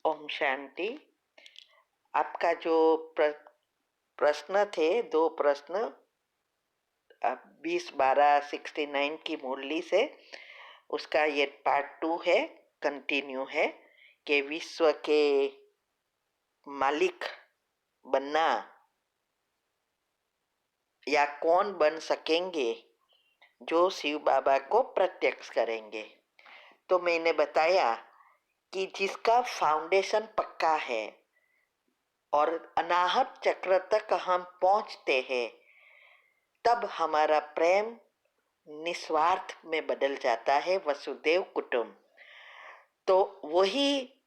ओम शांति। आपका जो प्रश्न थे, दो प्रश्न 20-12-69 की मुरली से, उसका ये पार्ट 2 है, कंटिन्यू है कि विश्व के मालिक बनना या कौन बन सकेंगे जो शिव बाबा को प्रत्यक्ष करेंगे। तो मैंने बताया कि जिसका फाउंडेशन पक्का है और अनाहत चक्र तक हम पहुंचते हैं, तब हमारा प्रेम निस्वार्थ में बदल जाता है, वसुदेव कुटुंब। तो वही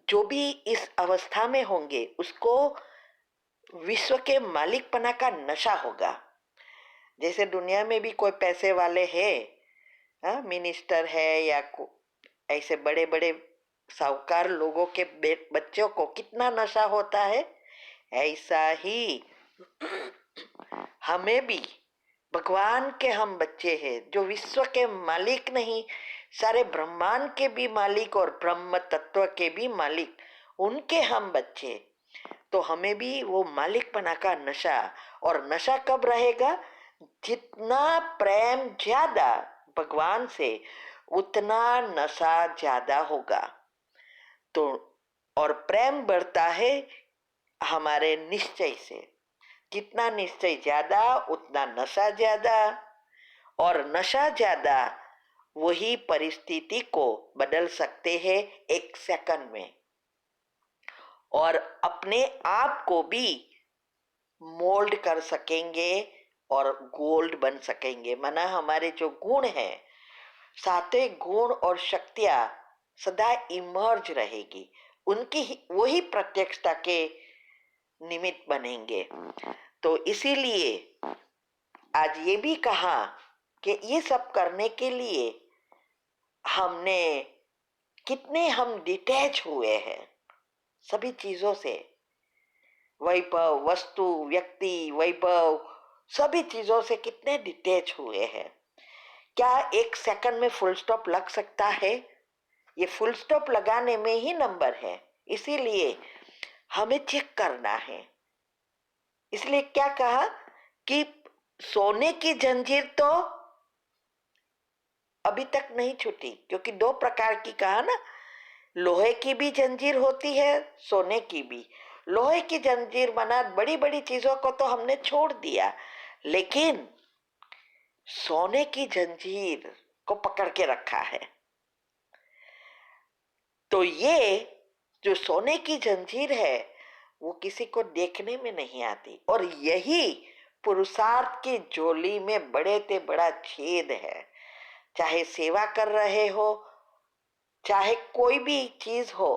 जो भी इस अवस्था में होंगे उसको विश्व के मालिकपना का नशा होगा। जैसे दुनिया में भी कोई पैसे वाले है, मिनिस्टर है या ऐसे बड़े बड़े साहूकार लोगों के बच्चों को कितना नशा होता है, ऐसा ही हमें भी भगवान के हम बच्चे हैं, जो विश्व के मालिक नहीं, सारे ब्रह्मांड के भी मालिक और ब्रह्म तत्व के भी मालिक, उनके हम बच्चे। तो हमें भी वो मालिकपना का नशा, और नशा कब रहेगा? जितना प्रेम ज्यादा भगवान से, उतना नशा ज्यादा होगा। तो और प्रेम बढ़ता है हमारे निश्चय से। जितना निश्चय ज्यादा उतना नशा ज्यादा, और नशा ज्यादा वही परिस्थिति को बदल सकते हैं 1 सेकंड में, और अपने आप को भी मोल्ड कर सकेंगे और गोल्ड बन सकेंगे। माना हमारे जो गुण है, सात्विक गुण और शक्तियां सदा इमर्ज रहेगी, उनकी वही प्रत्यक्षता के निमित्त बनेंगे। तो इसीलिए आज ये भी कहा कि ये सब करने के लिए हमने कितने हम डिटैच हुए हैं सभी चीजों से, वैभव, वस्तु, व्यक्ति, वैभव, सभी चीजों से कितने डिटैच हुए हैं। क्या 1 सेकंड में फुल स्टॉप लग सकता है? ये फुल स्टॉप लगाने में ही नंबर है। इसीलिए हमें चेक करना है। इसलिए क्या कहा कि सोने की जंजीर तो अभी तक नहीं छूटी, क्योंकि 2 प्रकार की कहा ना, लोहे की भी जंजीर होती है, सोने की भी। लोहे की जंजीर बना बड़ी बड़ी चीजों को तो हमने छोड़ दिया, लेकिन सोने की जंजीर को पकड़ के रखा है। तो ये जो सोने की जंजीर है वो किसी को देखने में नहीं आती, और यही पुरुषार्थ की झोली में बड़े से बड़ा छेद है। चाहे सेवा कर रहे हो, चाहे कोई भी चीज हो,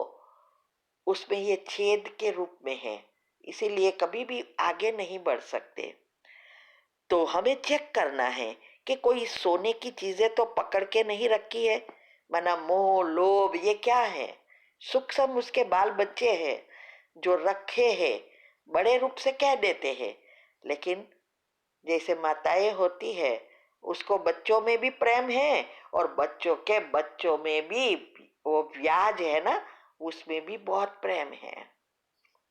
उसमें ये छेद के रूप में है, इसीलिए कभी भी आगे नहीं बढ़ सकते। तो हमें चेक करना है कि कोई सोने की चीजें तो पकड़ के नहीं रखी है। माना मोह, लोभ, ये क्या है? सूक्ष्म उसके बाल बच्चे हैं जो रखे हैं, बड़े रूप से कह देते हैं, लेकिन जैसे माताएं होती है, उसको बच्चों में भी प्रेम है और बच्चों के बच्चों में भी वो ब्याज है ना, उसमें भी बहुत प्रेम है।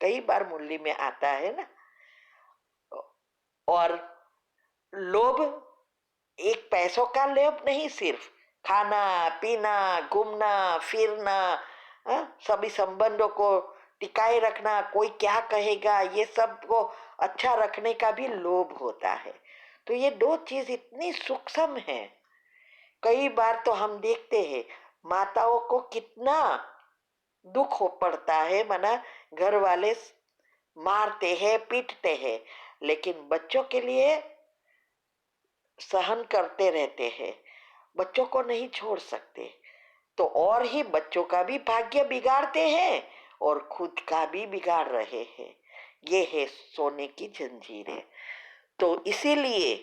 कई बार मुरली में आता है ना। और लोभ एक पैसों का लोभ नहीं, सिर्फ खाना पीना, घूमना फिरना, सभी संबंधों को टिकाए रखना, कोई क्या कहेगा ये सब को अच्छा रखने का भी लोभ होता है। तो ये 2 चीज इतनी सूक्ष्म है। कई बार तो हम देखते हैं माताओं को कितना दुख हो पड़ता है, माना घर वाले मारते हैं, पीटते हैं, लेकिन बच्चों के लिए सहन करते रहते हैं, बच्चों को नहीं छोड़ सकते। तो और ही बच्चों का भी भाग्य बिगाड़ते हैं और खुद का भी बिगाड़ रहे हैं। ये है सोने की जंजीरें। तो इसीलिए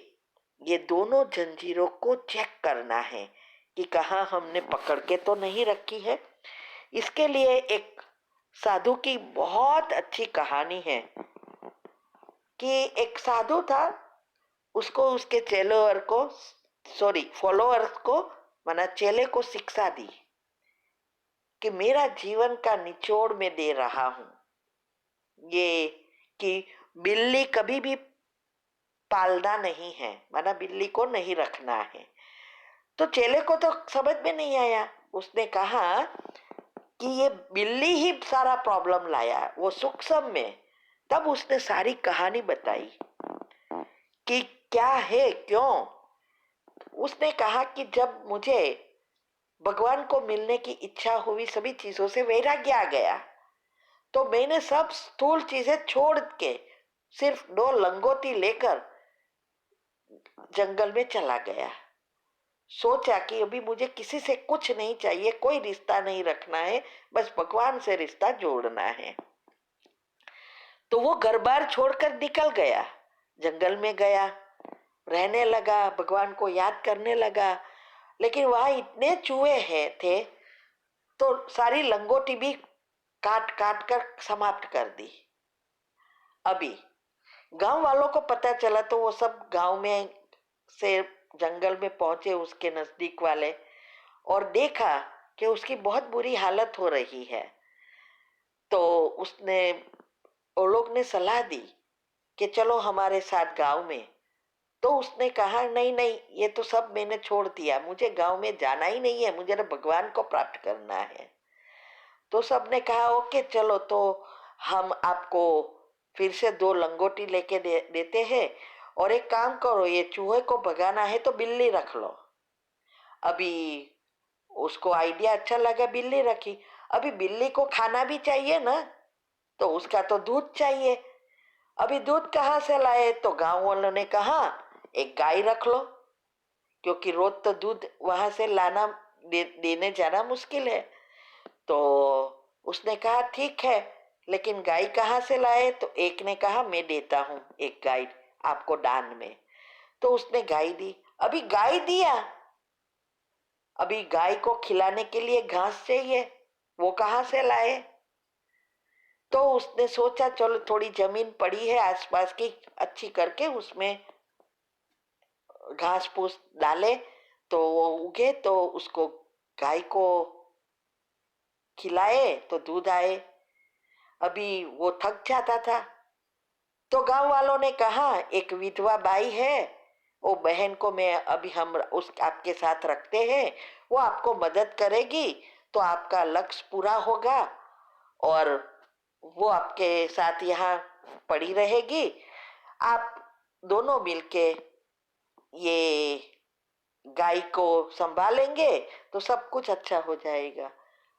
ये दोनों जंजीरों को चेक करना है कि कहाँ हमने पकड़ के तो नहीं रखी है। इसके लिए एक साधु की बहुत अच्छी कहानी है कि एक साधु था, उसको उसके चेलोवर को, सॉरी फॉलोअर्स को, माना चेले को शिक्षा दी कि मेरा जीवन का निचोड़ में दे रहा हूं, ये कि बिल्ली कभी भी पालना नहीं है, माना बिल्ली को नहीं रखना है। तो चेले को तो समझ में नहीं आया। उसने कहा कि ये बिल्ली ही सारा प्रॉब्लम लाया, वो सूक्ष्म में। तब उसने सारी कहानी बताई कि क्या है, क्यों। उसने कहा कि जब मुझे भगवान को मिलने की इच्छा हुई, सभी चीजों से वैराग्य आ गया, तो मैंने सब स्थूल चीजें छोड़ के सिर्फ 2 लंगोटी लेकर जंगल में चला गया। सोचा कि अभी मुझे किसी से कुछ नहीं चाहिए, कोई रिश्ता नहीं रखना है, बस भगवान से रिश्ता जोड़ना है। तो वो घर बार छोड़कर निकल गया, जंगल में गया, रहने लगा, भगवान को याद करने लगा। लेकिन वहां इतने चूहे हैं थे, तो सारी लंगोटी भी काट काट कर समाप्त कर दी। अभी गांव वालों को पता चला तो वो सब गांव में से जंगल में पहुंचे, उसके नजदीक वाले, और देखा कि उसकी बहुत बुरी हालत हो रही है। तो उसने वो लोग ने सलाह दी कि चलो हमारे साथ गांव में। तो उसने कहा नहीं नहीं, ये तो सब मैंने छोड़ दिया, मुझे गांव में जाना ही नहीं है, मुझे तो भगवान को प्राप्त करना है। तो सबने कहा ओके चलो, तो हम आपको फिर से 2 लंगोटी लेके देते हैं, और एक काम करो, ये चूहे को भगाना है तो बिल्ली रख लो। अभी उसको आइडिया अच्छा लगा, बिल्ली रखी। अभी बिल्ली को खाना भी चाहिए ना, तो उसका तो दूध चाहिए। अभी दूध कहाँ से लाए, तो गांव वालों ने कहा एक गाय रख लो, क्योंकि रोज तो दूध वहां से लाना देने जाना मुश्किल है। तो उसने कहा ठीक है, लेकिन गाय कहाँ से लाए, तो एक ने कहा मैं देता हूँ एक गाय आपको दान में। तो उसने गाय दी। अभी गाय दिया, अभी गाय को खिलाने के लिए घास चाहिए, वो कहाँ से लाए। तो उसने सोचा चलो थोड़ी जमीन पड़ी है आसपास की, अच्छी करके उसमें घास फूस डाले तो वो उगे, तो उसको गाय को खिलाए तो दूध आए। अभी वो थक जाता था, तो गांव वालों ने कहा एक विधवा बाई है, वो बहन को मैं अभी हम उस आपके साथ रखते हैं, वो आपको मदद करेगी, तो आपका लक्ष्य पूरा होगा, और वो आपके साथ यहाँ पड़ी रहेगी। आप दोनों मिलके ये गाय को संभालेंगे तो सब कुछ अच्छा हो जाएगा।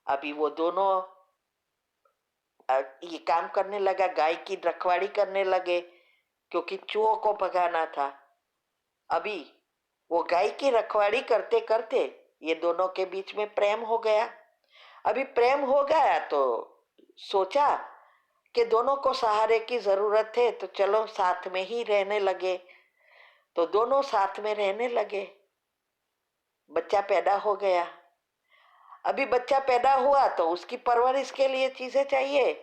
अभी वो दोनों ये काम करने लगा, गाय की रखवाली करने लगे, क्योंकि चूहों को भगाना था। अभी वो गाय की रखवाली करते करते ये दोनों के बीच में प्रेम हो गया। अभी प्रेम हो गया तो सोचा कि दोनों को सहारे की जरूरत है, तो चलो साथ में ही रहने लगे। तो दोनों साथ में रहने लगे, बच्चा पैदा हो गया। अभी बच्चा पैदा हुआ तो उसकी परवरिश के लिए चीजें चाहिए,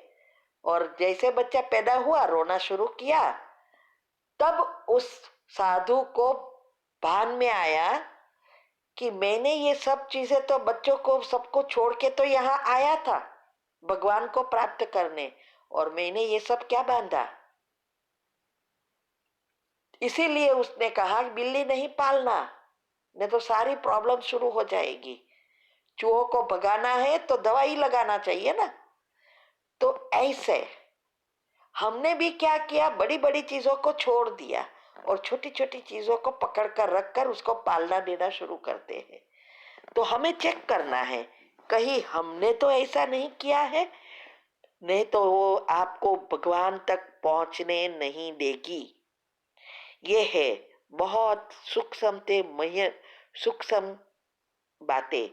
और जैसे बच्चा पैदा हुआ रोना शुरू किया, तब उस साधु को भान में आया कि मैंने ये सब चीजें तो बच्चों को सबको छोड़ के तो यहाँ आया था भगवान को प्राप्त करने, और मैंने ये सब क्या बांधा। इसीलिए उसने कहा बिल्ली नहीं पालना, नहीं तो सारी प्रॉब्लम शुरू हो जाएगी। चूहों को भगाना है तो दवाई लगाना चाहिए ना। तो ऐसे हमने भी क्या किया, बड़ी बड़ी चीजों को छोड़ दिया और छोटी छोटी चीजों को पकड़ कर रख कर उसको पालना देना शुरू करते हैं। तो हमें चेक करना है कहीं हमने तो ऐसा नहीं किया है, नहीं तो वो आपको भगवान तक पहुंचने नहीं देगी। ये है बहुत सूक्ष्म बातें।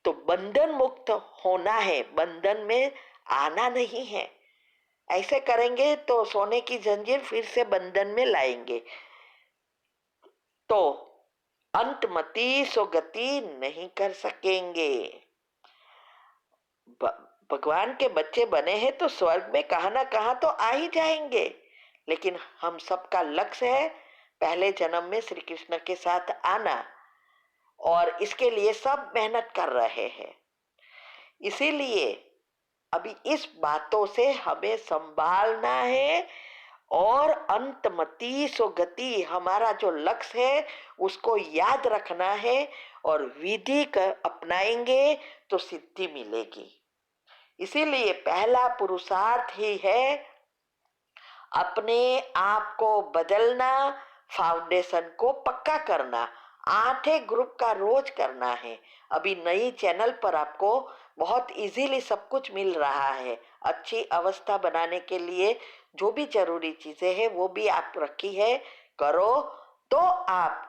तो बंधन मुक्त होना है, बंधन में आना नहीं है। ऐसे करेंगे तो सोने की जंजीर फिर से बंधन में लाएंगे, तो अंतमति सुगति नहीं कर सकेंगे। भगवान के बच्चे बने हैं तो स्वर्ग में कहाँ ना कहाँ तो आ ही जाएंगे, लेकिन हम सबका लक्ष्य है पहले जन्म में श्री कृष्ण के साथ आना, और इसके लिए सब मेहनत कर रहे हैं। इसीलिए अभी इस बातों से हमें संभालना है और अंतमति सो गति, हमारा जो लक्ष्य है उसको याद रखना है और विधि कर अपनाएंगे तो सिद्धि मिलेगी। इसीलिए पहला पुरुषार्थ ही है अपने आप को बदलना, फाउंडेशन को पक्का करना। 8 ग्रुप का रोज करना है। अभी नई चैनल पर आपको बहुत इजीली सब कुछ मिल रहा है। अच्छी अवस्था बनाने के लिए जो भी जरूरी चीजें हैं वो भी आप रखी है, करो तो आप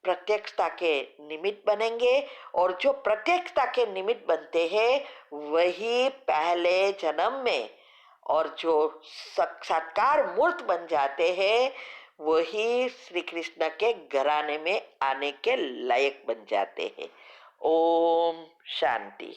प्रत्यक्षता के निमित्त बनेंगे। और जो प्रत्यक्षता के निमित्त बनते हैं वही पहले जन्म में, और जो साक्षात्कार मूर्त बन जाते हैं वही श्री कृष्ण के घराने में आने के लायक बन जाते हैं। ओम शांति।